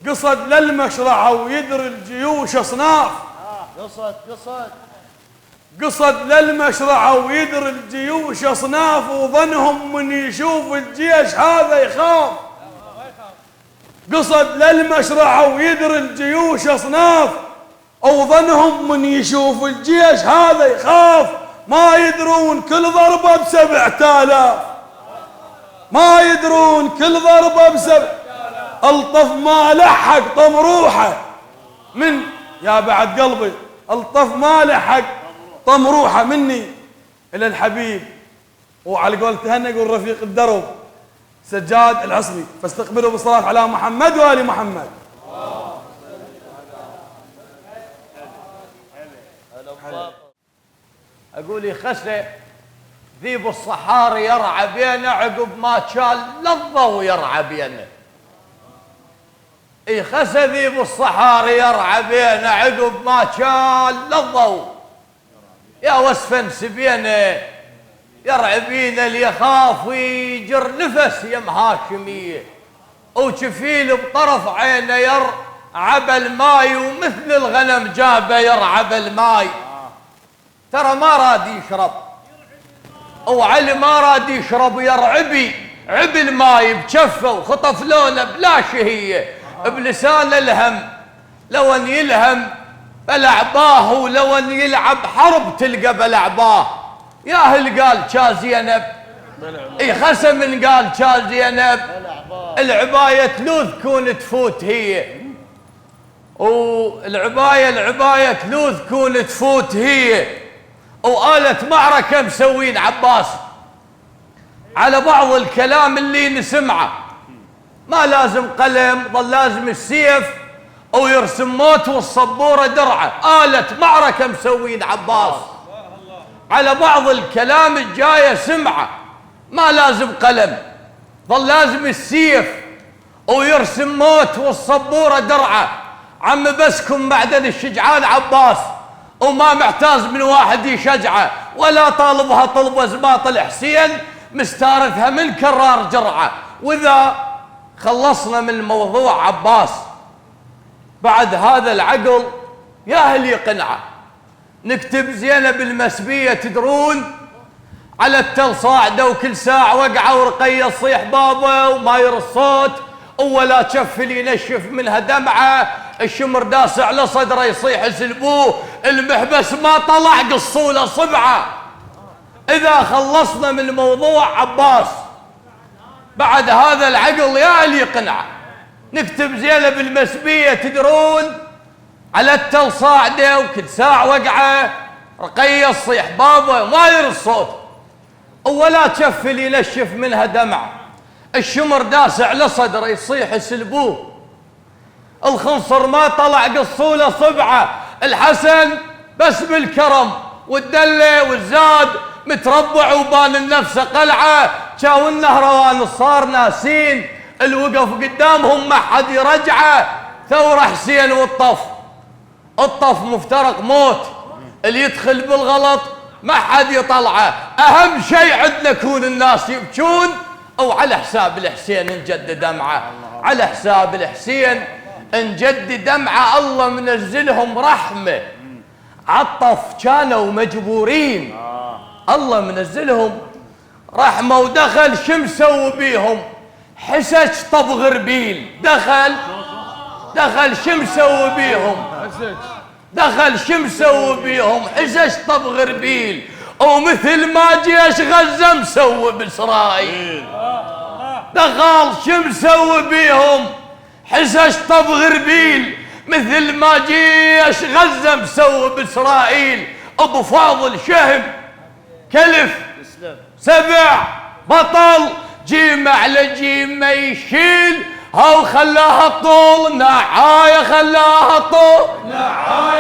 قصد للمشرعة ويدري الجيوش أصناف. قصد للمشرعة ويدري الجيوش أصناف، وظنهم من يشوف الجيش هذا يخاف. قصد للمشرعة ويدري الجيوش أصناف، وظنهم من يشوف الجيش هذا يخاف. ما يدرون كل ضربة ب7000، ما يدرون كل ضربة ألطف ما لحق طمروحه من يا بعد قلبي، ألطف ما لحق طمروحه مني إلى الحبيب. وعلى قول تهنى يقول رفيق الدرب سجاد العصري، فاستقبلوا بالصلاة على محمد وآل محمد. أقول يخسى ذيب الصحاري يرعى بينا عقب ما شال لظة ويرعى بينا. يخسى ذيب الصحاري يرعى بينا عقب ما شال لظة يا وسفن سبينا يرعى بينا اللي يخاف ويجر نفس يا مهاشمية، وشفيل بطرف عينه يرعى بالماي، ومثل الغنم جابه يرعى بالماي. ترى ما راد يشرب، وعلي ما راد يشرب ويرعبي عبي الماي بجفه وخطف لونه بلا شهيه بلسان الهم. لو ان يلهم بلعباه، ولو ان يلعب حرب تلقى بلعباه. يا هل قال شا زينب خسى من قال شا زينب العبايه تلوذ كون تفوت هي، والعبايه تلوذ كون تفوت هي. وآلة معركة مسوين عباس على بعض الكلام اللي نسمعه، ما لازم قلم، ظل لازم السيف أو يرسم موت والصبورة درعه. آلة معركة مسوين عباس على بعض الكلام الجاية سمعه، ما لازم قلم، ظل لازم السيف أو يرسم موت والصبورة درعه. عم بسكم معدن الشجعان عباس، وما محتاج من واحد يشجعه، ولا طالبها طلبة زباط الحسين مستارثها من كرار جرعه. وإذا خلصنا من الموضوع عباس بعد هذا العقل يا هل يقنعه نكتب زينب المسبية تدرون على التل صاعدة، وكل ساعة وقعة ورقية تصيح بابه وما يرى الصوت، ولا كف اللي ينشف منها دمعه. الشمر داس على صدره يصيح سلبوه، المحبس ما طلع قصوله صبعه. إذا خلصنا من الموضوع عباس بعد هذا العقل يا اللي يقنعه نكتب زينب المسبية تدرون على التل صاعدة، وكل ساعة وقعة رقية تصيح بابه ما يرى الصوت، ولا كف اللي ينشف منها دمعه. الشمر داس على صدره يصيح سلبوه، الخنصر ما طلع قصوله صبعه. الحسن بس بالكرم والدله والزاد متربع وبان النفس قلعه. جاو النهروان صار ناسين الوقف قدامهم ما حد يرجعه. ثوره حسين الطف مفترق موت، اللي يدخل بالغلط ما حد يطلعه. اهم شيء عندنا كون الناس يبكون، او على حساب الحسين نجدد دمعه، على حساب الحسين نجدد دمعه. الله منزلهم رحمه، عطف كانوا مجبورين، الله منزلهم رحمه. ودخل شو مسوي بيهم حسج طب غربيل، دخل شو مسوي بيهم، دخل شو مسوي بيهم حسج طب غربيل. ومثل ما جيش غزة مسوي بإسرائيل، دخل شو مسوي بيهم حسج طب غربيل. مثل ما جيش غزة مسوي بإسرائيل. أبو فاضل شهم كلف 7 بطل، جيم على جيم ما يشيل، هاو خلاها طول نعاية، خلاها طول نعاية.